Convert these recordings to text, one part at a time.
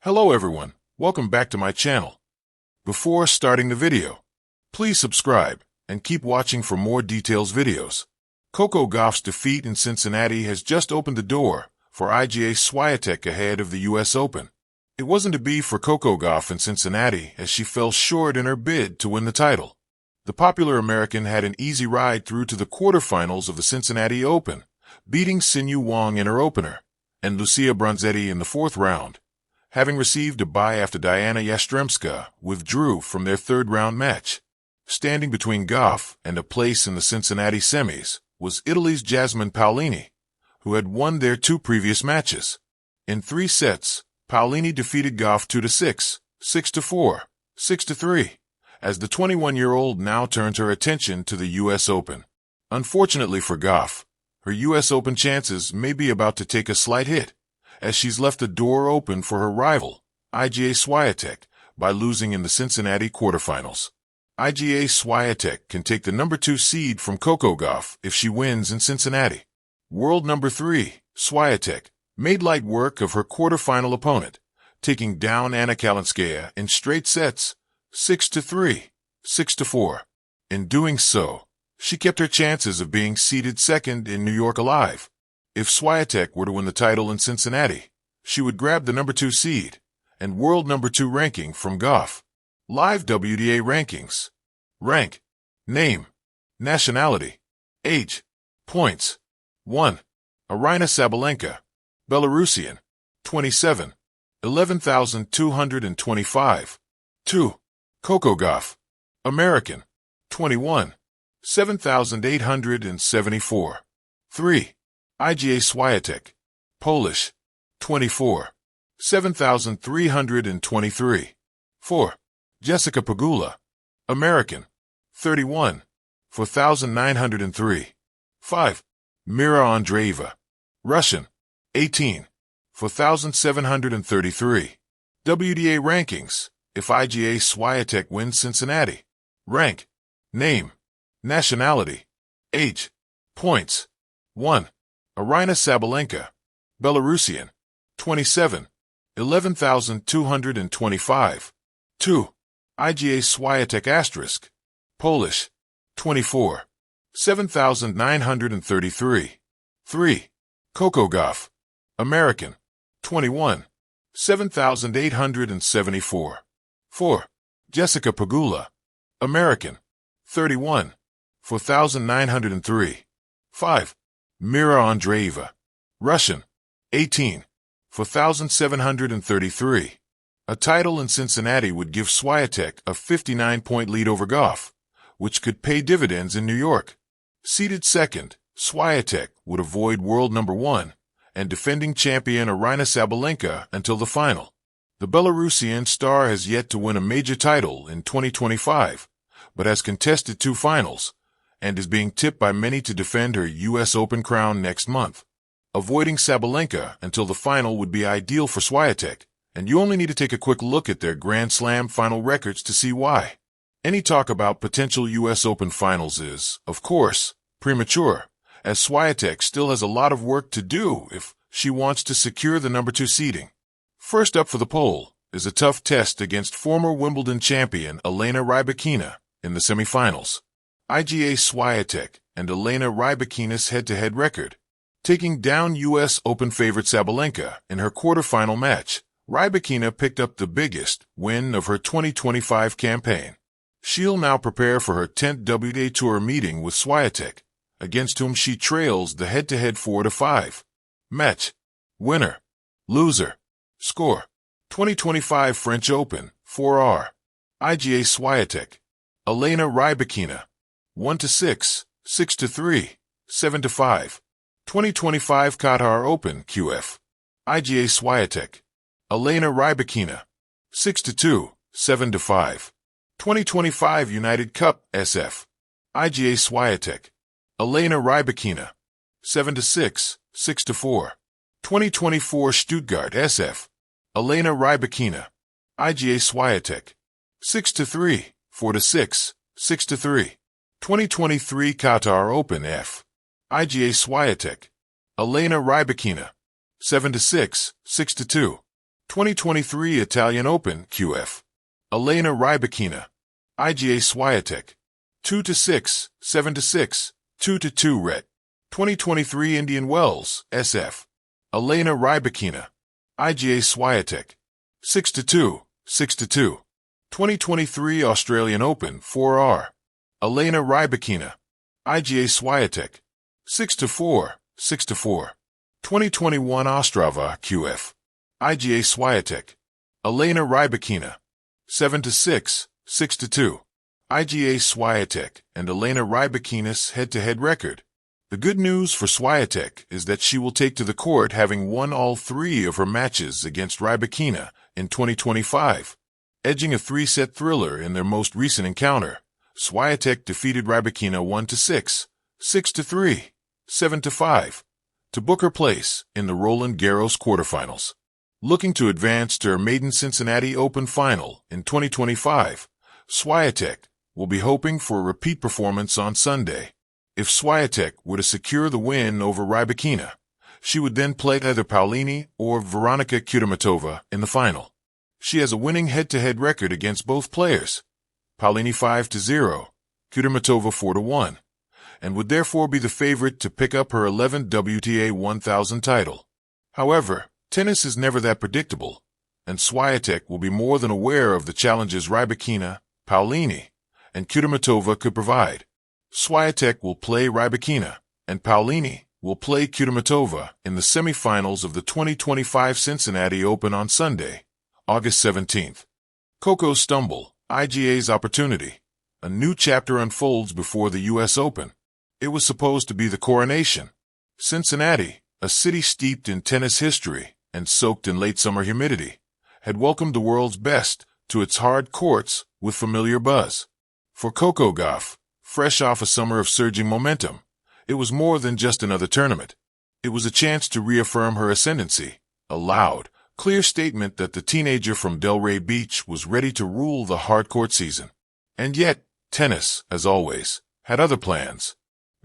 Hello everyone, welcome back to my channel. Before starting the video, please subscribe and keep watching for more details videos. Coco Gauff's defeat in Cincinnati has just opened the door for Iga Swiatek ahead of the US Open. It wasn't to be for Coco Gauff in Cincinnati as she fell short in her bid to win the title. The popular American had an easy ride through to the quarterfinals of the Cincinnati Open, beating Sinyu Wang in her opener and Lucia Bronzetti in the fourth round. Having received a bye after Diana Yastremska withdrew from their third-round match. Standing between Gauff and a place in the Cincinnati semis was Italy's Jasmine Paolini, who had won their two previous matches. In 3 sets, Paolini defeated Gauff 2-6, 6-4, 6-3, as the 21-year-old now turns her attention to the US Open. Unfortunately for Gauff, her US Open chances may be about to take a slight hit, as she's left the door open for her rival, Iga Swiatek, by losing in the Cincinnati quarterfinals. Iga Swiatek can take the number 2 seed from Coco Gauff if she wins in Cincinnati. World number 3, Swiatek, made light work of her quarterfinal opponent, taking down Anna Kalinskaya in straight sets, 6-3, 6-4. In doing so, she kept her chances of being seeded second in New York alive. If Swiatek were to win the title in Cincinnati, she would grab the number 2 seed and world number 2 ranking from Gauff. Live WTA rankings. Rank. Name. Nationality. Age. Points. 1. Aryna Sabalenka. Belarusian. 27. 11,225. 2. Coco Gauff. American. 21. 7,874. 3. Iga Swiatek, Polish, 24, 7,323. 4. Jessica Pegula, American, 31, 4,903. 5. Mira Andreeva, Russian, 18, 4,733. WTA rankings. If Iga Swiatek wins Cincinnati. Rank. Name. Nationality. Age. Points. 1. Aryna Sabalenka, Belarusian, 27, 11,225. 2. Iga Swiatek *, Polish, 24, 7,933. 3. Coco Gauff, American, 21, 7,874. 4. Jessica Pegula, American, 31, 4,903. 5. Mira Andreeva, Russian, 18, 4,733. A title in Cincinnati would give Swiatek a 59-point lead over Gauff, which could pay dividends in New York. Seeded second, Swiatek would avoid world number 1 and defending champion Aryna Sabalenka until the final. The Belarusian star has yet to win a major title in 2025, but has contested 2 finals, and is being tipped by many to defend her US Open crown next month. Avoiding Sabalenka until the final would be ideal for Swiatek, and you only need to take a quick look at their Grand Slam final records to see why. Any talk about potential US Open finals is, of course, premature, as Swiatek still has a lot of work to do if she wants to secure the number 2 seeding. First up for the poll is a tough test against former Wimbledon champion Elena Rybakina in the semifinals. Iga Swiatek and Elena Rybakina's head-to-head record. Taking down US Open favorite Sabalenka in her quarterfinal match, Rybakina picked up the biggest win of her 2025 campaign. She'll now prepare for her 10th WTA Tour meeting with Swiatek, against whom she trails the head-to-head 4-5. Match. Winner. Loser. Score. 2025 French Open, 4R. Iga Swiatek. Elena Rybakina. 1-6, 6-3, 7-5. 2025 Qatar Open QF. Iga Swiatek. Elena Rybakina. 6-2, 7-5. 2025 United Cup SF. Iga Swiatek. Elena Rybakina. 7-6, 6-4. 2024 Stuttgart SF. Elena Rybakina. Iga Swiatek. 6-3, 4-6, 6-3. 2023 Qatar Open F. Iga Swiatek. Elena Rybakina. 7-6, 6-2. 2023 Italian Open QF. Elena Rybakina. Iga Swiatek. 2-6, 7-6, 2-2 Ret. 2023 Indian Wells SF. Elena Rybakina. Iga Swiatek. 6-2, 6-2. 2023 Australian Open 4R. Elena Rybakina. Iga Swiatek. 6-4, 6-4. 2021 Ostrava QF. Iga Swiatek. Elena Rybakina. 7-6, 6-2. Iga Swiatek and Elena Rybakina's head-to-head record. The good news for Swiatek is that she will take to the court having won all 3 of her matches against Rybakina in 2025. Edging a 3-set thriller in their most recent encounter, Swiatek defeated Rybakina 1-6, 6-3, 7-5 to book her place in the Roland Garros quarterfinals. Looking to advance to her maiden Cincinnati Open final in 2025, Swiatek will be hoping for a repeat performance on Sunday. If Swiatek were to secure the win over Rybakina, she would then play either Paolini or Veronika Kudermetova in the final. She has a winning head-to-head record against both players, Paolini 5-0, Kudermetova 4-1, and would therefore be the favorite to pick up her 11th WTA 1000 title. However, tennis is never that predictable, and Swiatek will be more than aware of the challenges Rybakina, Paolini, and Kudermetova could provide. Swiatek will play Rybakina, and Paolini will play Kudermetova in the semifinals of the 2025 Cincinnati Open on Sunday, August 17th. Coco's stumble, Iga's opportunity. A new chapter unfolds before the U.S. Open. It was supposed to be the coronation. Cincinnati, a city steeped in tennis history and soaked in late summer humidity, had welcomed the world's best to its hard courts with familiar buzz. For Coco Gauff, fresh off a summer of surging momentum, it was more than just another tournament. It was a chance to reaffirm her ascendancy, a loud, clear statement that the teenager from Delray Beach was ready to rule the hard-court season. And yet, tennis, as always, had other plans.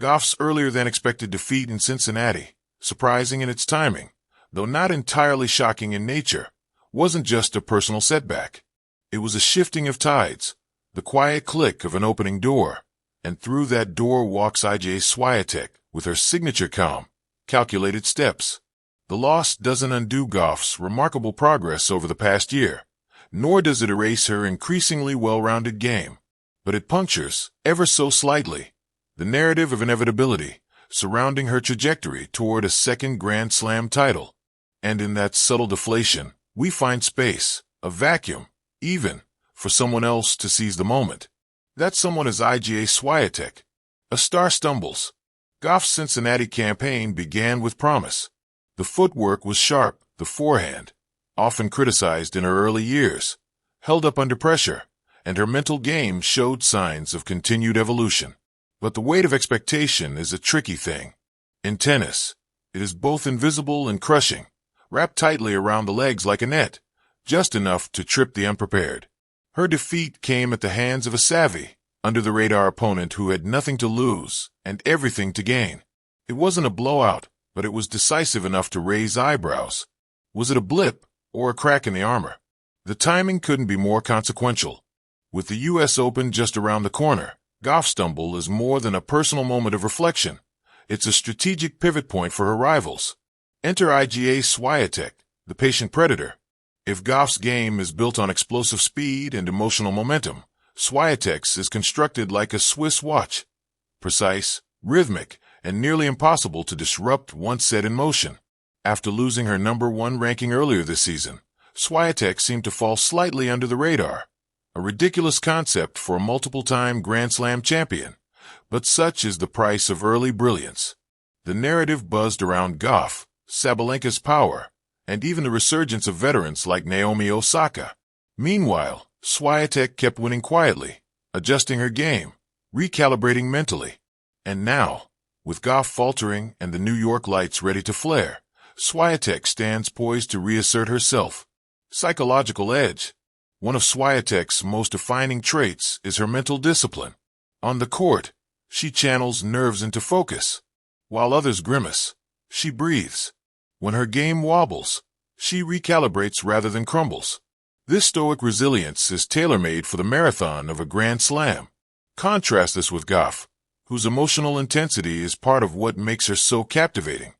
Gauff's earlier-than-expected defeat in Cincinnati, surprising in its timing, though not entirely shocking in nature, wasn't just a personal setback. It was a shifting of tides, the quiet click of an opening door, and through that door walks Iga Swiatek with her signature calm, calculated steps. The loss doesn't undo Gauff's remarkable progress over the past year, nor does it erase her increasingly well-rounded game, but it punctures, ever so slightly, the narrative of inevitability surrounding her trajectory toward a second Grand Slam title. And in that subtle deflation, we find space, a vacuum, even, for someone else to seize the moment. That someone is Iga Swiatek. A star stumbles. Gauff's Cincinnati campaign began with promise. The footwork was sharp, the forehand, often criticized in her early years, held up under pressure, and her mental game showed signs of continued evolution. But the weight of expectation is a tricky thing. In tennis, it is both invisible and crushing, wrapped tightly around the legs like a net, just enough to trip the unprepared. Her defeat came at the hands of a savvy, under-the-radar opponent who had nothing to lose and everything to gain. It wasn't a blowout, but it was decisive enough to raise eyebrows. Was it a blip or a crack in the armor? The timing couldn't be more consequential. With the U.S. Open just around the corner, Gauff's stumble is more than a personal moment of reflection. It's a strategic pivot point for her rivals. Enter Iga Swiatek, the patient predator. If Gauff's game is built on explosive speed and emotional momentum, Swiatek's is constructed like a Swiss watch. Precise, rhythmic, and nearly impossible to disrupt once set in motion. After losing her #1 ranking earlier this season, Swiatek seemed to fall slightly under the radar. A ridiculous concept for a multiple-time Grand Slam champion, but such is the price of early brilliance. The narrative buzzed around Gauff, Sabalenka's power, and even the resurgence of veterans like Naomi Osaka. Meanwhile, Swiatek kept winning quietly, adjusting her game, recalibrating mentally. And now, with Gauff faltering and the New York lights ready to flare, Swiatek stands poised to reassert herself. Psychological edge. One of Swiatek's most defining traits is her mental discipline. On the court, she channels nerves into focus. While others grimace, she breathes. When her game wobbles, She recalibrates rather than crumbles. This stoic resilience is tailor-made for the marathon of a Grand Slam. Contrast this with Gauff, whose emotional intensity is part of what makes her so captivating,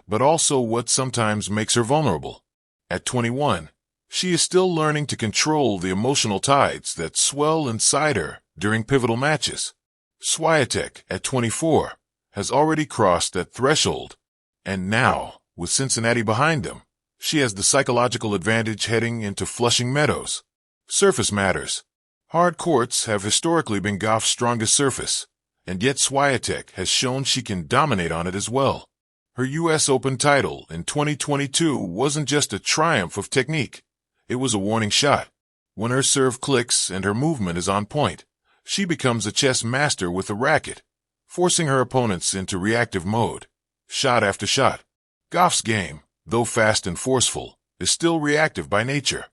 but also what sometimes makes her vulnerable. At 21, she is still learning to control the emotional tides that swell inside her during pivotal matches. Swiatek, at 24, has already crossed that threshold, and now, with Cincinnati behind them, she has the psychological advantage heading into Flushing Meadows. Surface matters. Hard courts have historically been Gauff's strongest surface, and yet Swiatek has shown she can dominate on it as well. Her U.S. Open title in 2022 wasn't just a triumph of technique. It was a warning shot. When her serve clicks and her movement is on point, she becomes a chess master with a racket, forcing her opponents into reactive mode, shot after shot. Gauff's game, though fast and forceful, is still reactive by nature.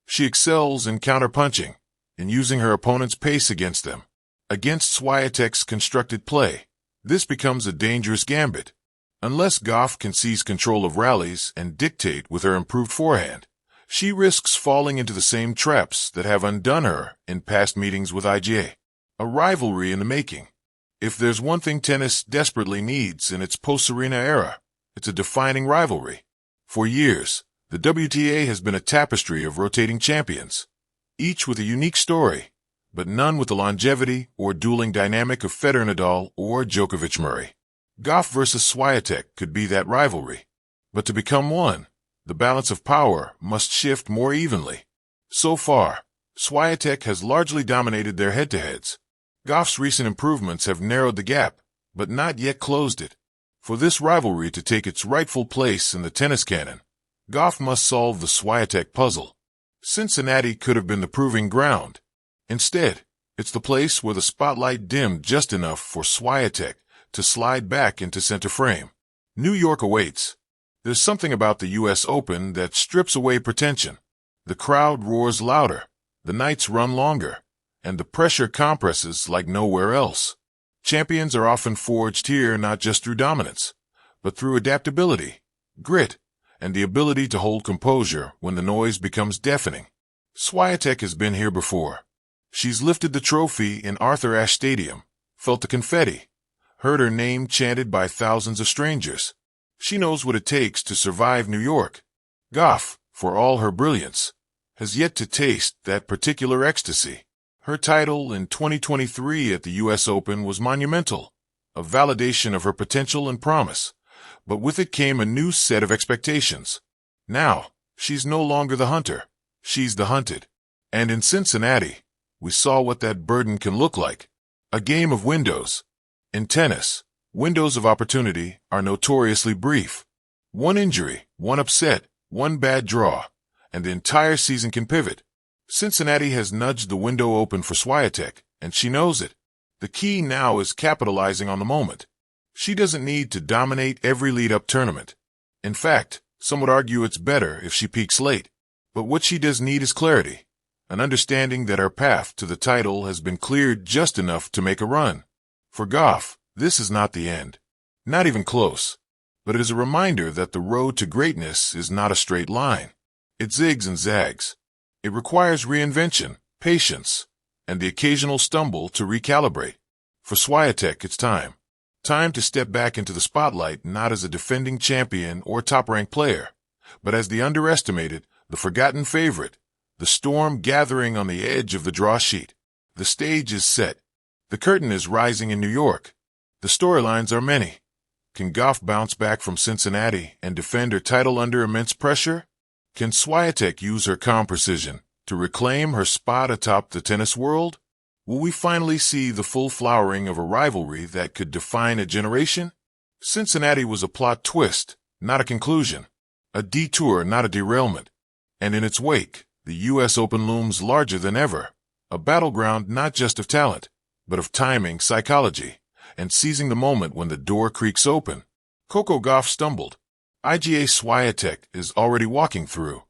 She excels in counterpunching, in using her opponent's pace against them. Against Swiatek's constructed play, this becomes a dangerous gambit. Unless Gauff can seize control of rallies and dictate with her improved forehand, she risks falling into the same traps that have undone her in past meetings with Iga. A rivalry in the making. If there's one thing tennis desperately needs in its post-Serena era, it's a defining rivalry. For years, the WTA has been a tapestry of rotating champions, each with a unique story, but none with the longevity or dueling dynamic of Federer-Nadal or Djokovic-Murray. Gauff versus Swiatek could be that rivalry. But to become one, the balance of power must shift more evenly. So far, Swiatek has largely dominated their head-to-heads. Gauff's recent improvements have narrowed the gap, but not yet closed it. For this rivalry to take its rightful place in the tennis canon, Gauff must solve the Swiatek puzzle. Cincinnati could have been the proving ground. Instead, it's the place where the spotlight dimmed just enough for Swiatek to slide back into center frame. New York awaits. There's something about the U.S. Open that strips away pretension. The crowd roars louder, the nights run longer, and the pressure compresses like nowhere else. Champions are often forged here not just through dominance, but through adaptability, grit, and the ability to hold composure when the noise becomes deafening. Swiatek has been here before. She's lifted the trophy in Arthur Ashe Stadium, felt the confetti, heard her name chanted by thousands of strangers. She knows what it takes to survive New York. Gauff, for all her brilliance, has yet to taste that particular ecstasy. Her title in 2023 at the U.S. Open was monumental, a validation of her potential and promise, but with it came a new set of expectations. Now, she's no longer the hunter, she's the hunted. And in Cincinnati, we saw what that burden can look like. A game of windows. In tennis, windows of opportunity are notoriously brief. One injury, one upset, one bad draw, and the entire season can pivot. Cincinnati has nudged the window open for Swiatek, and she knows it. The key now is capitalizing on the moment. She doesn't need to dominate every lead-up tournament. In fact, some would argue it's better if she peaks late. But what she does need is clarity, an understanding that her path to the title has been cleared just enough to make a run. For Gauff, this is not the end. Not even close. But it is a reminder that the road to greatness is not a straight line. It zigs and zags. It requires reinvention, patience, and the occasional stumble to recalibrate. For Swiatek, it's time. Time to step back into the spotlight not as a defending champion or top-ranked player, but as the underestimated, the forgotten favorite, the storm gathering on the edge of the draw sheet. The stage is set. The curtain is rising in New York. The storylines are many. Can Gauff bounce back from Cincinnati and defend her title under immense pressure? Can Swiatek use her calm precision to reclaim her spot atop the tennis world? Will we finally see the full flowering of a rivalry that could define a generation? Cincinnati was a plot twist, not a conclusion. A detour, not a derailment. And in its wake, the U.S. Open looms larger than ever. A battleground not just of talent, but of timing, psychology, and seizing the moment when the door creaks open. Coco Gauff stumbled. Iga Swiatek is already walking through.